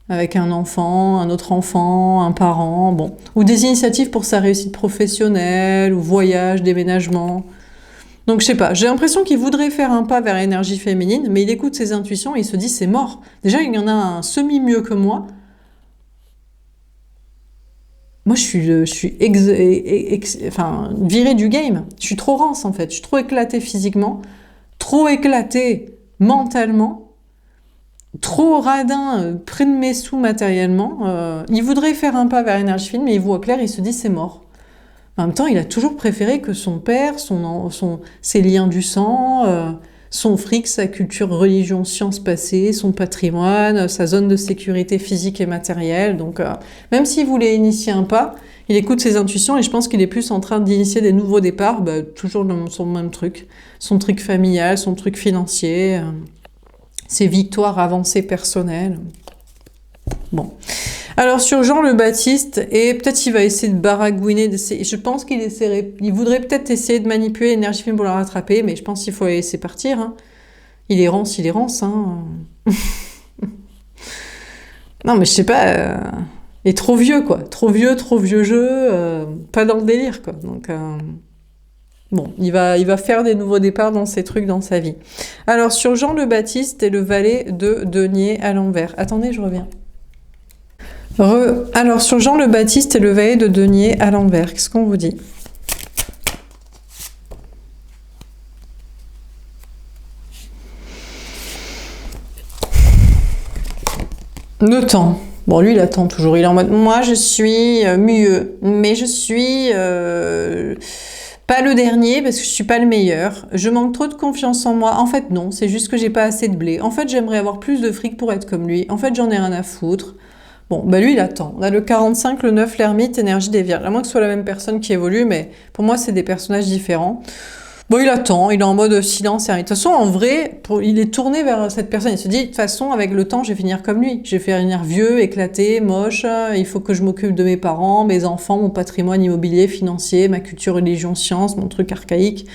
[SPEAKER 1] avec un enfant, un autre enfant, un parent, bon. Ou des initiatives pour sa réussite professionnelle, ou voyage, déménagement. Donc je sais pas, j'ai l'impression qu'il voudrait faire un pas vers l'énergie féminine, mais il écoute ses intuitions et il se dit c'est mort. Déjà, il y en a un semi-mieux que moi. Moi, je suis virée du game. Je suis trop rance, en fait. Je suis trop éclatée physiquement, trop éclatée mentalement, trop radin près de mes sous matériellement. Il voudrait faire un pas vers l'énergie féminine, mais il voit clair, il se dit c'est mort. En même temps, il a toujours préféré que son père, ses liens du sang, son fric, sa culture, religion, sciences passées, son patrimoine, sa zone de sécurité physique et matérielle. Donc, même s'il voulait initier un pas, il écoute ses intuitions et je pense qu'il est plus en train d'initier des nouveaux départs, toujours dans son même truc. Son truc familial, son truc financier, ses victoires avancées personnelles. Bon. Alors sur Jean le Baptiste, et peut-être il va essayer de baragouiner, je pense il voudrait peut-être essayer de manipuler l'énergie féminine pour la rattraper, mais je pense qu'il faut la laisser partir. Hein. Il est rance. Hein. Non mais je sais pas, il est trop vieux quoi, trop vieux jeu, pas dans le délire quoi. Donc bon, il va faire des nouveaux départs dans ces trucs dans sa vie. Alors sur Jean le Baptiste et le valet de denier à l'envers. Attendez, je reviens. Alors, sur Jean le Baptiste et le valet de denier à l'envers, qu'est-ce qu'on vous dit? Le temps. Bon, lui, il attend toujours. Il est en mode, moi, je suis mieux, mais je suis pas le dernier parce que je suis pas le meilleur. Je manque trop de confiance en moi. En fait, non, c'est juste que j'ai pas assez de blé. En fait, j'aimerais avoir plus de fric pour être comme lui. En fait, j'en ai rien à foutre. Bon, lui, il attend. On a le 45, le 9, l'ermite, énergie des vierges. À moins que ce soit la même personne qui évolue, mais pour moi, c'est des personnages différents. Bon, il attend, il est en mode silence, ermite. De toute façon, en vrai, il est tourné vers cette personne. Il se dit, de toute façon, avec le temps, je vais finir comme lui. Je vais finir vieux, éclaté, moche. Il faut que je m'occupe de mes parents, mes enfants, mon patrimoine immobilier, financier, ma culture, religion, science, mon truc archaïque.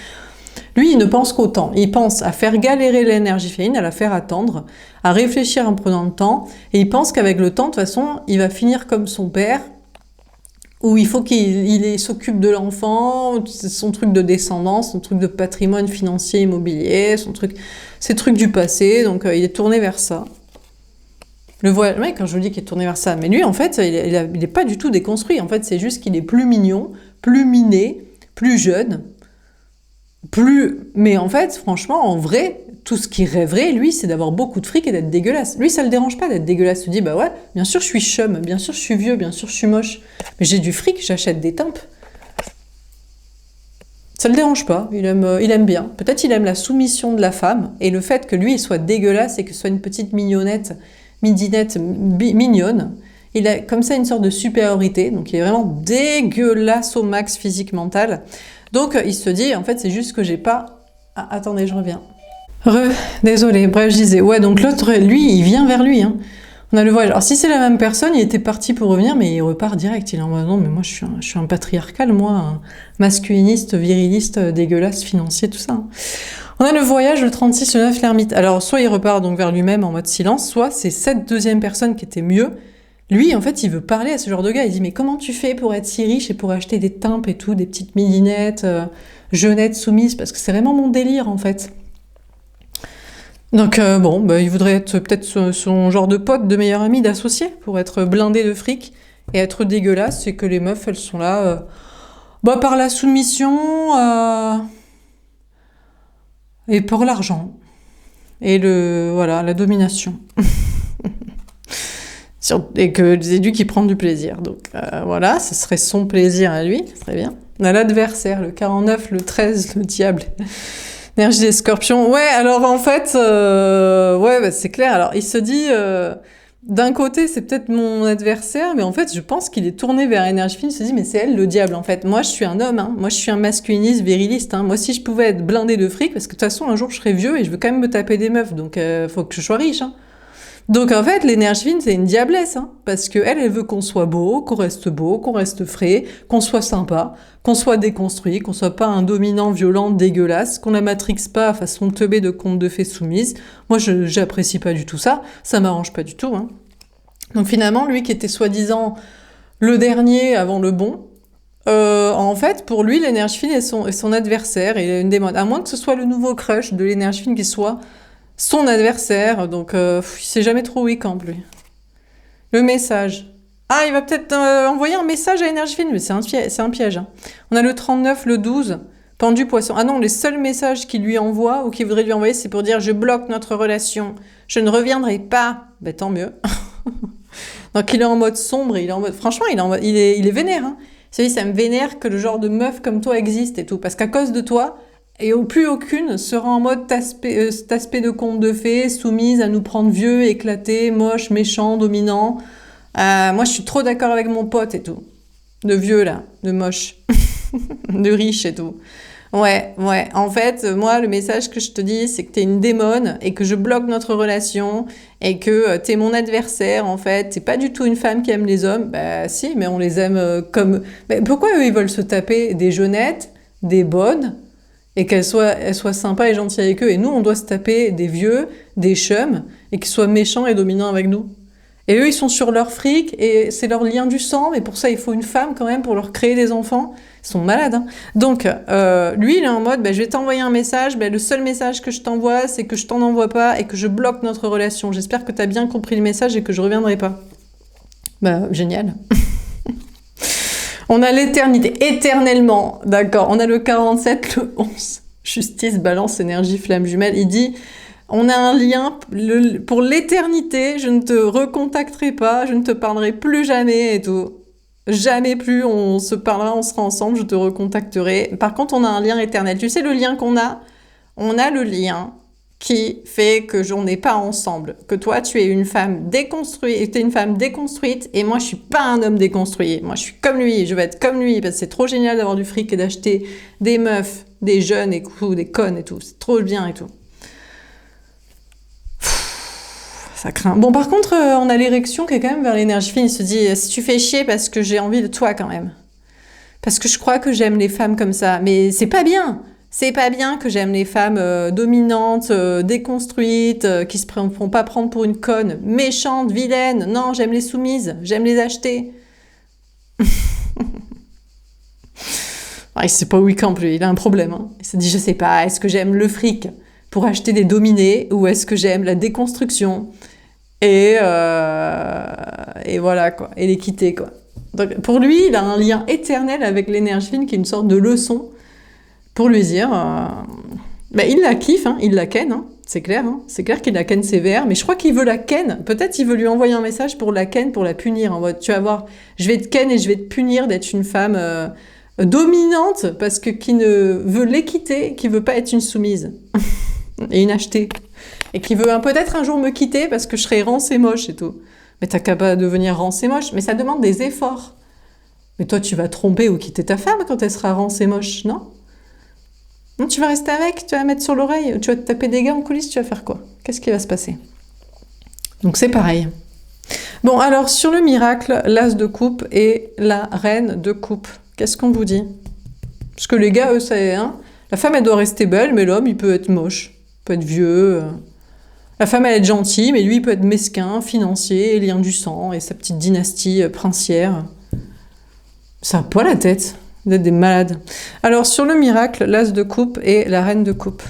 [SPEAKER 1] Lui, il ne pense qu'au temps. Il pense à faire galérer l'énergie féminine, à la faire attendre, à réfléchir en prenant le temps. Et il pense qu'avec le temps, de toute façon, il va finir comme son père, où il faut qu'il s'occupe de l'enfant, son truc de descendance, son truc de patrimoine financier, immobilier, ses trucs du passé. Donc, il est tourné vers ça. Le mec, quand je vous dis qu'il est tourné vers ça, mais lui, en fait, il n'est pas du tout déconstruit. En fait, c'est juste qu'il est plus mignon, plus miné, plus jeune. Mais en fait, franchement, en vrai, tout ce qu'il rêverait, lui, c'est d'avoir beaucoup de fric et d'être dégueulasse. Lui, ça le dérange pas d'être dégueulasse. Il se dit, bah ouais, bien sûr, je suis chum, bien sûr, je suis vieux, bien sûr, je suis moche. Mais j'ai du fric, j'achète des tempes. Ça le dérange pas, il aime bien. Peut-être il aime la soumission de la femme et le fait que lui, il soit dégueulasse et que ce soit une petite mignonnette, midinette, mignonne. Il a comme ça une sorte de supériorité, donc il est vraiment dégueulasse au max physique, mental. Donc il se dit, en fait, c'est juste que j'ai pas... Ah, attendez, je reviens. Désolé, bref, je disais, ouais, donc l'autre, lui, il vient vers lui, hein. On a le voyage. Alors si c'est la même personne, il était parti pour revenir, mais il repart direct. Il est en mode, non, mais moi, je suis un patriarcal, moi, un masculiniste, viriliste, dégueulasse, financier, tout ça. Hein. On a le voyage, le 36, le 9, l'ermite. Alors, soit il repart donc vers lui-même en mode silence, soit c'est cette deuxième personne qui était mieux. Lui, en fait, il veut parler à ce genre de gars. Il dit, mais comment tu fais pour être si riche et pour acheter des timpes et tout, des petites midinettes, jeunettes soumises, parce que c'est vraiment mon délire, en fait. Donc, il voudrait être peut-être son genre de pote, de meilleur ami, d'associé, pour être blindé de fric et être dégueulasse. C'est que les meufs, elles sont là, par la soumission, et pour l'argent. Et voilà, la domination. Et que c'est lui qui prend du plaisir. Donc voilà, ce serait son plaisir à lui, ce serait bien. On a l'adversaire, le 49, le 13, le diable. Énergie des scorpions. Ouais, alors en fait, ouais, bah, c'est clair. Alors il se dit, d'un côté, c'est peut-être mon adversaire, mais en fait, je pense qu'il est tourné vers énergie fine. Il se dit, mais c'est elle le diable, en fait. Moi, je suis un homme, hein. Moi, je suis un masculiniste, viriliste, hein. Moi, si je pouvais être blindé de fric, parce que de toute façon, un jour, je serai vieux et je veux quand même me taper des meufs, donc faut que je sois riche, hein. Donc en fait, l'énergie fine, c'est une diablesse, hein, parce que elle veut qu'on soit beau, qu'on reste frais, qu'on soit sympa, qu'on soit déconstruit, qu'on soit pas un dominant violent dégueulasse, qu'on la matrixe pas façon teubé de conte de fées soumise. Moi, j'apprécie pas du tout ça, ça m'arrange pas du tout, hein. Donc finalement, lui qui était soi-disant le dernier avant le bon, en fait, pour lui, l'énergie fine est son adversaire, il a une démon. À moins que ce soit le nouveau crush de l'énergie fine qui soit son adversaire, donc il sait jamais trop où il campe, lui. Le message. Ah, il va peut-être envoyer un message à énergie fine, mais c'est un piège, hein. On a le 39, le 12, pendu poisson. Ah non, les seuls messages qu'il lui envoie, ou qu'il voudrait lui envoyer, c'est pour dire « Je bloque notre relation, je ne reviendrai pas ». Ben tant mieux. Donc il est en mode sombre, il est en mode... Franchement, il est vénère, hein. Il se dit, ça me vénère que le genre de meuf comme toi existe et tout, parce qu'à cause de toi, et au plus aucune sera en mode cet aspect de conte de fées, soumise à nous prendre vieux, éclaté, moche, méchant, dominant. Moi, je suis trop d'accord avec mon pote et tout. De vieux, là, de moche, de riche et tout. Ouais. En fait, moi, le message que je te dis, c'est que t'es une démone et que je bloque notre relation et que t'es mon adversaire, en fait. T'es pas du tout une femme qui aime les hommes. Bah si, mais on les aime comme... Mais pourquoi eux, ils veulent se taper des jeunettes, des bonnes, et qu'elles soient sympas et gentilles avec eux, et nous, on doit se taper des vieux, des chums, et qu'ils soient méchants et dominants avec nous. Et eux, ils sont sur leur fric, et c'est leur lien du sang, mais pour ça, il faut une femme quand même pour leur créer des enfants. Ils sont malades, hein. Donc, lui, il est en mode, je vais t'envoyer un message, le seul message que je t'envoie, c'est que je t'en envoie pas, et que je bloque notre relation. J'espère que t'as bien compris le message et que je reviendrai pas. Génial. On a l'éternité, éternellement, d'accord. On a le 47, le 11. Justice, balance, énergie, flamme jumelle. Il dit, on a un lien pour l'éternité, je ne te recontacterai pas, je ne te parlerai plus jamais et tout. Jamais plus, on se parlera, on sera ensemble, je te recontacterai. Par contre, on a un lien éternel. Tu sais le lien qu'on a? On a le lien qui fait que on n'est pas ensemble. Que toi, tu es une femme déconstruite, et moi, je suis pas un homme déconstruit. Moi, je suis comme lui, je vais être comme lui, parce que c'est trop génial d'avoir du fric et d'acheter des meufs, des jeunes et tout, des connes et tout. C'est trop bien et tout. Ça craint. Bon, par contre, on a l'érection qui est quand même vers l'énergie fine. Il se dit, si tu fais chier parce que j'ai envie de toi quand même. Parce que je crois que j'aime les femmes comme ça. Mais c'est pas bien. C'est pas bien que j'aime les femmes dominantes, déconstruites, qui se font pas prendre pour une conne, méchante, vilaine. Non, j'aime les soumises, j'aime les acheter. Il sait pas où il campe, lui. Il a un problème, hein. Il se dit, je sais pas, est-ce que j'aime le fric pour acheter des dominés ou est-ce que j'aime la déconstruction et voilà, quoi. Et l'équité, quoi. Donc, pour lui, il a un lien éternel avec l'énergie fine qui est une sorte de leçon pour lui dire... il la kiffe, hein, il la ken, hein, c'est clair. Hein, c'est clair qu'il la ken sévère, mais je crois qu'il veut la ken. Peut-être il veut lui envoyer un message pour la ken, pour la punir. En mode, tu vas voir, je vais te ken et je vais te punir d'être une femme dominante parce que qui ne veut l'équité, qui veut pas être une soumise et une achetée. Et qui veut peut-être un jour me quitter parce que je serai rance et moche et tout. Mais t'as qu'à pas devenir rance et moche, mais ça demande des efforts. Mais toi, tu vas tromper ou quitter ta femme quand elle sera rance et moche, non? Non, tu vas rester avec, tu vas la mettre sur l'oreille, tu vas te taper des gars en coulisses, tu vas faire quoi? Qu'est-ce qui va se passer? Donc c'est pareil. Bon, alors sur le miracle, l'as de coupe et la reine de coupe. Qu'est-ce qu'on vous dit? Parce que les gars, eux, c'est... Hein, la femme, elle doit rester belle, mais l'homme, il peut être moche, il peut être vieux. La femme, elle est gentille, mais lui, il peut être mesquin, financier, lien du sang, et sa petite dynastie princière. Ça n'a pas la tête. Vous êtes des malades. Alors, sur le miracle, l'as de coupe et la reine de coupe.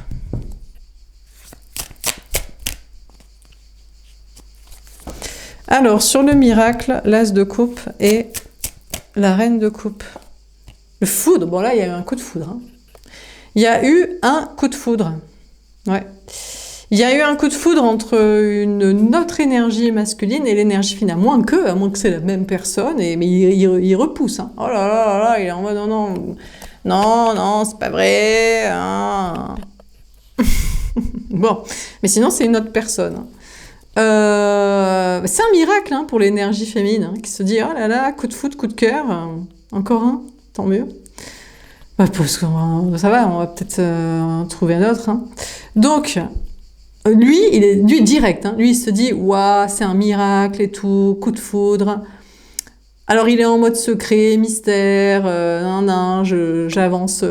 [SPEAKER 1] Alors, sur le miracle, l'as de coupe et la reine de coupe. Le foudre. Bon, là, il y a eu un coup de foudre. Hein. Il y a eu un coup de foudre. Ouais. Il y a eu un coup de foudre entre notre énergie masculine et l'énergie féminine, à moins que c'est la même personne, mais il repousse. Hein. Oh là là là là, il est en mode non, non, non, non, c'est pas vrai. Hein. Bon, mais sinon c'est une autre personne. C'est un miracle pour l'énergie féminine qui se dit oh là là, coup de foudre, coup de cœur, encore un, tant mieux. Parce que ça va, on va peut-être trouver un autre. Hein. Donc, lui, il est direct. Lui, il se dit waouh, c'est un miracle et tout, coup de foudre. Alors, il est en mode secret, mystère, j'avance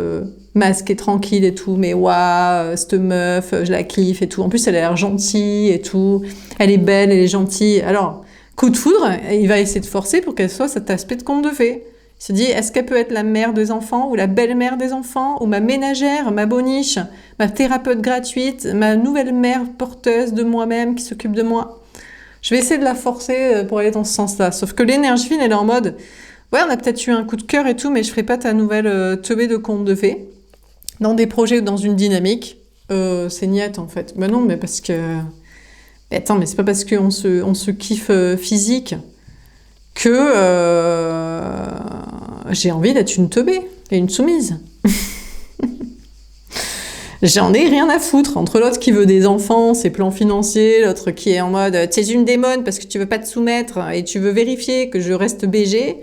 [SPEAKER 1] masque et tranquille et tout, mais waouh, cette meuf, je la kiffe et tout. En plus, elle a l'air gentille et tout. Elle est belle, elle est gentille. Alors, coup de foudre, il va essayer de forcer pour qu'elle soit cet aspect de conte de fées. Il se dit, est-ce qu'elle peut être la mère des enfants ou la belle-mère des enfants ou ma ménagère, ma boniche, ma thérapeute gratuite, ma nouvelle mère porteuse de moi-même qui s'occupe de moi. Je vais essayer de la forcer pour aller dans ce sens-là. Sauf que l'énergie fine, elle est en mode, ouais, on a peut-être eu un coup de cœur et tout, mais je ferai pas ta nouvelle teubée de conte de fées. Dans des projets ou dans une dynamique, c'est niette en fait. Ben non, mais parce que... Mais attends, mais c'est pas parce qu'on se kiffe physique que j'ai envie d'être une teubée et une soumise. J'en ai rien à foutre. Entre l'autre qui veut des enfants, ses plans financiers, l'autre qui est en mode « t'es une démone parce que tu veux pas te soumettre et tu veux vérifier que je reste BG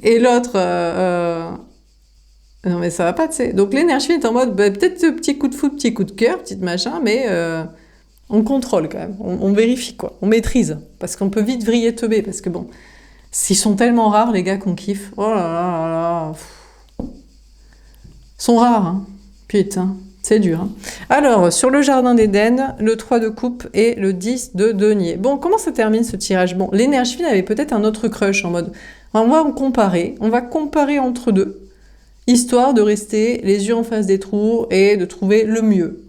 [SPEAKER 1] et l'autre... Non mais ça va pas, tu sais. Donc l'énergie est en mode peut-être petit coup de foudre, petit coup de cœur, petit machin, mais on contrôle quand même. On vérifie quoi. On maîtrise. Parce qu'on peut vite vriller teubé. Parce que bon... S'ils sont tellement rares, les gars, qu'on kiffe. Oh là là là là. Ils sont rares, hein. Putain, c'est dur. Hein. Alors, sur le jardin d'Éden, le 3 de coupe et le 10 de denier. Bon, comment ça termine ce tirage? Bon, l'énergie fine avait peut-être un autre crush en mode... On va comparer entre deux, histoire de rester les yeux en face des trous et de trouver le mieux.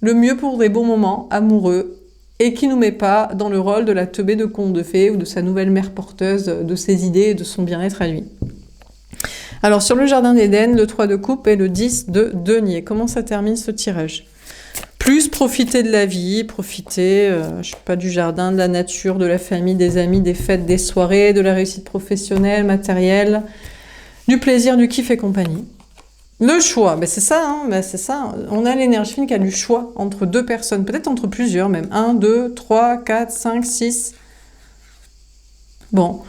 [SPEAKER 1] Le mieux pour des bons moments amoureux, et qui nous met pas dans le rôle de la teubée de conte de fées ou de sa nouvelle mère porteuse de ses idées et de son bien-être à lui. Alors sur le jardin d'Éden, le 3 de coupe et le 10 de denier. Comment ça termine ce tirage? Plus profiter de la vie, profiter, je sais pas, du jardin, de la nature, de la famille, des amis, des fêtes, des soirées, de la réussite professionnelle, matérielle, du plaisir, du kiff et compagnie. Le choix, c'est ça, c'est ça. On a l'énergie fine qui a du choix entre deux personnes, peut-être entre plusieurs même. 1, 2, 3, 4, 5, 6. Bon.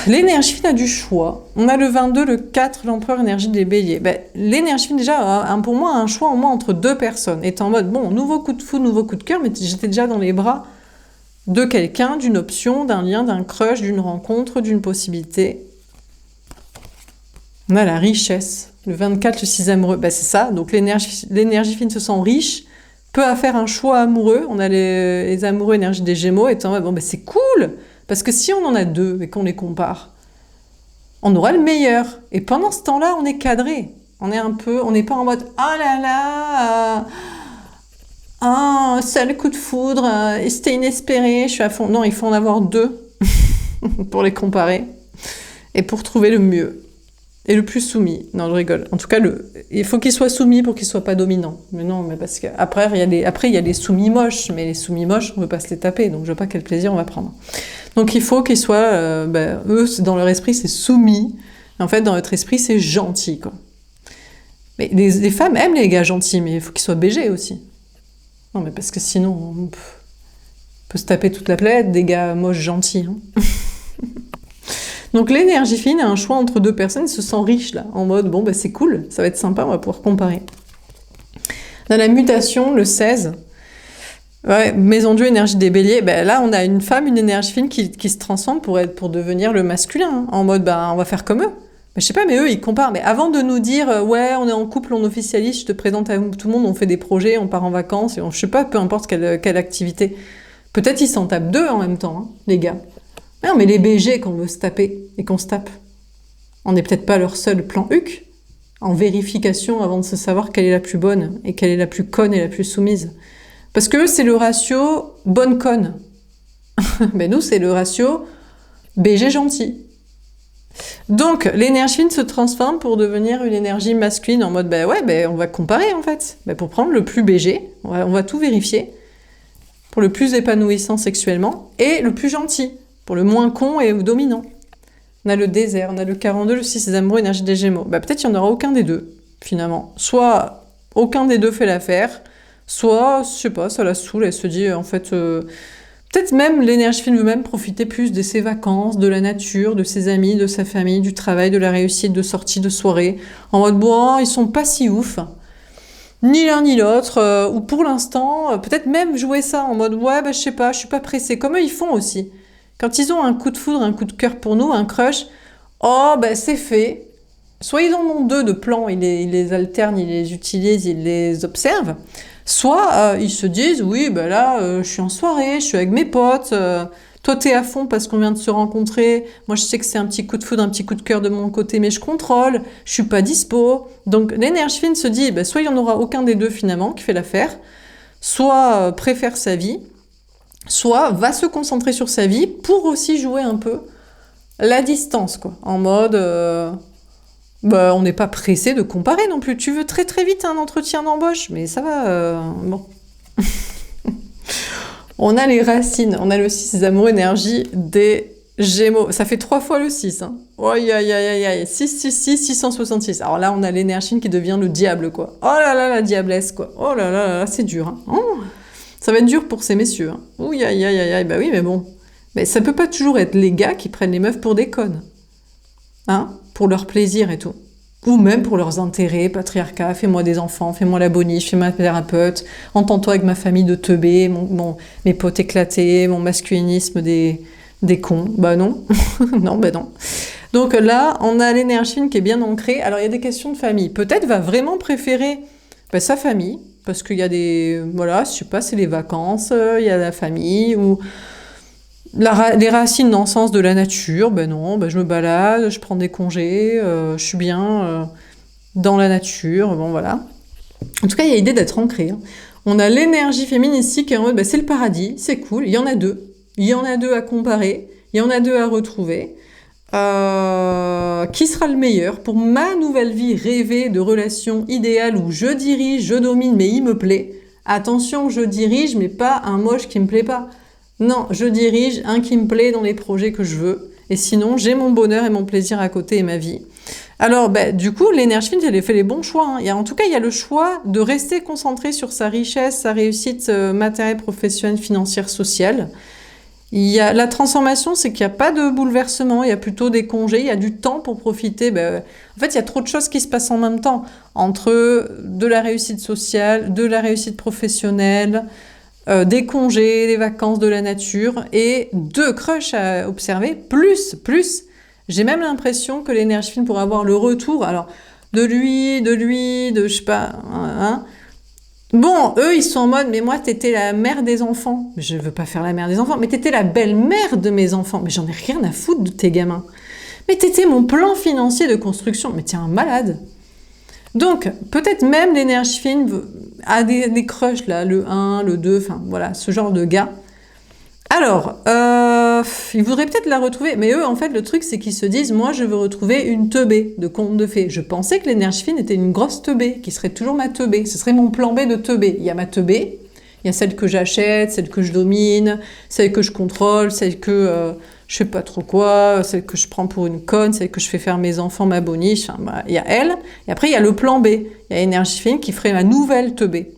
[SPEAKER 1] L'énergie fine a du choix. On a le 22, le 4, l'empereur énergie des béliers. L'énergie fine déjà, pour moi, a un choix au moins entre deux personnes. Est en mode, bon, nouveau coup de foudre, nouveau coup de cœur, mais j'étais déjà dans les bras de quelqu'un, d'une option, d'un lien, d'un crush, d'une rencontre, d'une possibilité. On a la richesse, le 24, le 6 amoureux, c'est ça, donc l'énergie fine se sent riche, peut faire un choix amoureux, on a les amoureux énergie des gémeaux, étant bon c'est cool, parce que si on en a deux et qu'on les compare, on aura le meilleur, et pendant ce temps-là, on est cadré, on n'est pas en mode « oh là là, un seul coup de foudre, c'était inespéré, je suis à fond », non, il faut en avoir deux pour les comparer, et pour trouver le mieux. Et le plus soumis. Non, je rigole. En tout cas, il faut qu'il soit soumis pour qu'il soit pas dominant. Mais non, mais parce que après il y a les soumis moches, mais les soumis moches, on veut pas se les taper, donc je vois pas quel plaisir on va prendre. Donc il faut qu'ils soient, eux, dans leur esprit, c'est soumis. En fait, dans notre esprit, c'est gentil, quoi. Mais les femmes aiment les gars gentils, mais il faut qu'ils soient BG aussi. Non, mais parce que sinon, on peut se taper toute la planète des gars moches gentils. Hein. Donc l'énergie fine a un choix entre deux personnes, il se sent riche là, en mode bon c'est cool, ça va être sympa, on va pouvoir comparer. Dans la mutation, le 16, maison Dieu, énergie des béliers, là on a une femme, une énergie fine qui se transforme pour devenir le masculin, hein, en mode on va faire comme eux. Je sais pas, mais eux ils comparent, mais avant de nous dire ouais on est en couple, on officialise, je te présente à tout le monde, on fait des projets, on part en vacances, et je sais pas, peu importe quelle activité. Peut-être ils s'en tapent deux en même temps, hein, les gars. Non, mais les BG qu'on veut se taper et qu'on se tape, on n'est peut-être pas leur seul plan HUC en vérification avant de se savoir quelle est la plus bonne et quelle est la plus conne et la plus soumise. Parce que c'est le ratio bonne conne. Nous, c'est le ratio BG gentil. Donc, l'énergie féminine se transforme pour devenir une énergie masculine en mode, bah ouais, bah, on va comparer en fait. Bah, pour prendre le plus BG, on va tout vérifier. Pour le plus épanouissant sexuellement, et le plus gentil, pour le moins con et dominant. On a le désert, on a le 42, le 6 des amoureux, énergie des Gémeaux. Bah, peut-être qu'il n'y en aura aucun des deux, finalement. Soit aucun des deux fait l'affaire, soit, je sais pas, ça la saoule, elle se dit, en fait... peut-être même l'énergie féminine veut même profiter plus de ses vacances, de la nature, de ses amis, de sa famille, du travail, de la réussite, de sorties, de soirées. En mode, bon, ils sont pas si ouf. Ni l'un ni l'autre, ou pour l'instant, peut-être même jouer ça en mode ouais, bah, je sais pas, je suis pas pressée, comme eux ils font aussi. Quand ils ont un coup de foudre, un coup de cœur pour nous, un crush, oh bah c'est fait. Soit ils en ont deux de plans, ils les alternent, ils les utilisent, ils les observent, soit ils se disent oui, bah là je suis en soirée, je suis avec mes potes, toi t'es à fond parce qu'on vient de se rencontrer, moi je sais que c'est un petit coup de foudre, un petit coup de cœur de mon côté, mais je contrôle, je suis pas dispo. Donc l'énergie fine se dit, bah, soit il n'y en aura aucun des deux finalement qui fait l'affaire, soit préfère sa vie, soit va se concentrer sur sa vie pour aussi jouer un peu la distance, quoi, en mode... bah, on n'est pas pressé de comparer non plus. Tu veux très très vite un entretien d'embauche, mais ça va, bon... On a les racines, on a le 6 des amoureux, énergie des Gémeaux. Ça fait 3 fois le 6. Hein. Aïe, aïe, aïe, aïe, 666, 666. Alors là, on a l'énergie qui devient le diable, quoi. Oh là là, la diablesse, quoi. Oh là là, là c'est dur. Hein. Oh, ça va être dur pour ces messieurs. Hein. Ouh, aïe, aïe, aïe, aïe, bah oui, mais bon. Mais ça peut pas toujours être les gars qui prennent les meufs pour des connes. Hein, pour leur plaisir et tout. Ou même pour leurs intérêts, patriarcat, fais-moi des enfants, fais-moi la boniche, fais-moi thérapeute, entends-toi avec ma famille de teubés, mes potes éclatés, mon masculinisme des cons. Bah non, non, bah non. Donc là, on a l'énergie qui est bien ancrée. Alors il y a des questions de famille. Peut-être va vraiment préférer sa famille, parce qu'il y a des... Voilà, je sais pas, c'est les vacances, il y a la famille, ou... les racines dans le sens de la nature, ben non, ben je me balade, je prends des congés, je suis bien dans la nature, bon voilà. En tout cas, il y a l'idée d'être ancré. Hein. On a l'énergie féminine ici qui est en mode, ben, c'est le paradis, c'est cool, il y en a deux. Il y en a deux à comparer, il y en a deux à retrouver. Qui sera le meilleur pour ma nouvelle vie rêvée de relation idéale où je dirige, je domine, mais il me plaît. Attention, je dirige, mais pas un moche qui me plaît pas. Non, je dirige un qui me plaît dans les projets que je veux. Et sinon, j'ai mon bonheur et mon plaisir à côté et ma vie. Alors, du coup, l'énergie féminine, elle fait les bons choix. Hein. En tout cas, il y a le choix de rester concentré sur sa richesse, sa réussite matérielle, professionnelle, financière, sociale. La transformation, c'est qu'il n'y a pas de bouleversement, il y a plutôt des congés, il y a du temps pour profiter. En fait, il y a trop de choses qui se passent en même temps. Entre de la réussite sociale, de la réussite professionnelle... des congés, des vacances, de la nature et deux crushs à observer, plus, j'ai même l'impression que l'énergie féminine pourrait avoir le retour, alors, de lui, de je sais pas, hein. Bon, eux, ils sont en mode, mais moi, t'étais la mère des enfants. Je veux pas faire la mère des enfants, mais t'étais la belle-mère de mes enfants. Mais j'en ai rien à foutre de tes gamins. Mais t'étais mon plan financier de construction. Mais t'es un malade. Donc, peut-être même l'énergie féminine a des crushs, là, le 1, le 2, enfin, voilà, ce genre de gars. Alors, ils voudraient peut-être la retrouver, mais eux, en fait, le truc, c'est qu'ils se disent, moi, je veux retrouver une teubée de conte de fées. Je pensais que l'énergie féminine était une grosse teubée, qui serait toujours ma teubée. Ce serait mon plan B de teubée. Il y a ma teubée, il y a celle que j'achète, celle que je domine, celle que je contrôle, celle que... je sais pas trop quoi, celle que je prends pour une conne, celle que je fais faire mes enfants, ma boniche, enfin, bah, il y a elle, et après il y a le plan B, il y a énergie féminine qui ferait ma nouvelle teubée.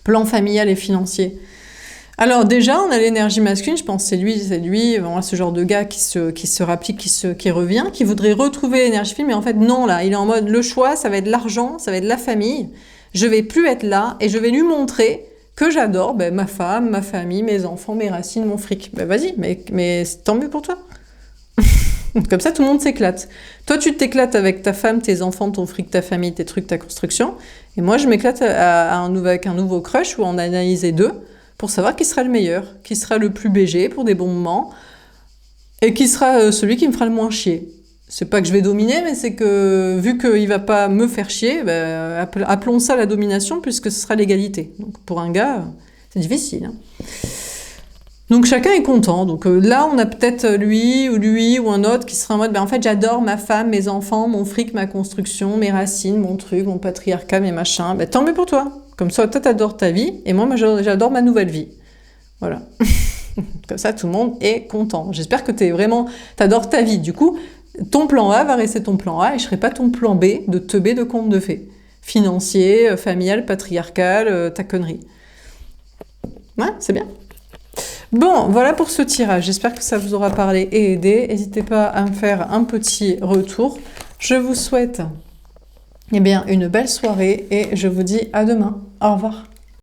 [SPEAKER 1] Plan familial et financier. Alors déjà, on a l'énergie masculine, je pense que c'est lui, voilà, ce genre de gars qui se rapplique, qui revient, qui voudrait retrouver l'énergie féminine, mais en fait non, là, il est en mode, le choix, ça va être l'argent, ça va être la famille, je vais plus être là, et je vais lui montrer que j'adore, ma femme, ma famille, mes enfants, mes racines, mon fric. Vas-y, mais tant mieux pour toi. Comme ça, tout le monde s'éclate. Toi, tu t'éclates avec ta femme, tes enfants, ton fric, ta famille, tes trucs, ta construction. Et moi, je m'éclate avec un nouveau crush où on a analysé deux pour savoir qui sera le meilleur, qui sera le plus BG pour des bons moments et qui sera celui qui me fera le moins chier. C'est pas que je vais dominer, mais c'est que, vu qu'il va pas me faire chier, appelons ça la domination, puisque ce sera l'égalité. Donc, pour un gars, c'est difficile. Hein. Donc chacun est content. Donc là, on a peut-être lui ou un autre qui sera en mode, ben, en fait, j'adore ma femme, mes enfants, mon fric, ma construction, mes racines, mon truc, mon patriarcat, mes machins. Ben, tant mieux pour toi. Comme ça, toi, t'adores ta vie, et moi, j'adore ma nouvelle vie. Voilà. Comme ça, tout le monde est content. J'espère que t'adores ta vie. Du coup, ton plan A va rester ton plan A, et je serai pas ton plan B de teubé de conte de fées. Financier, familial, patriarcal, ta connerie. Ouais, c'est bien. Bon, voilà pour ce tirage. J'espère que ça vous aura parlé et aidé. N'hésitez pas à me faire un petit retour. Je vous souhaite une belle soirée et je vous dis à demain. Au revoir.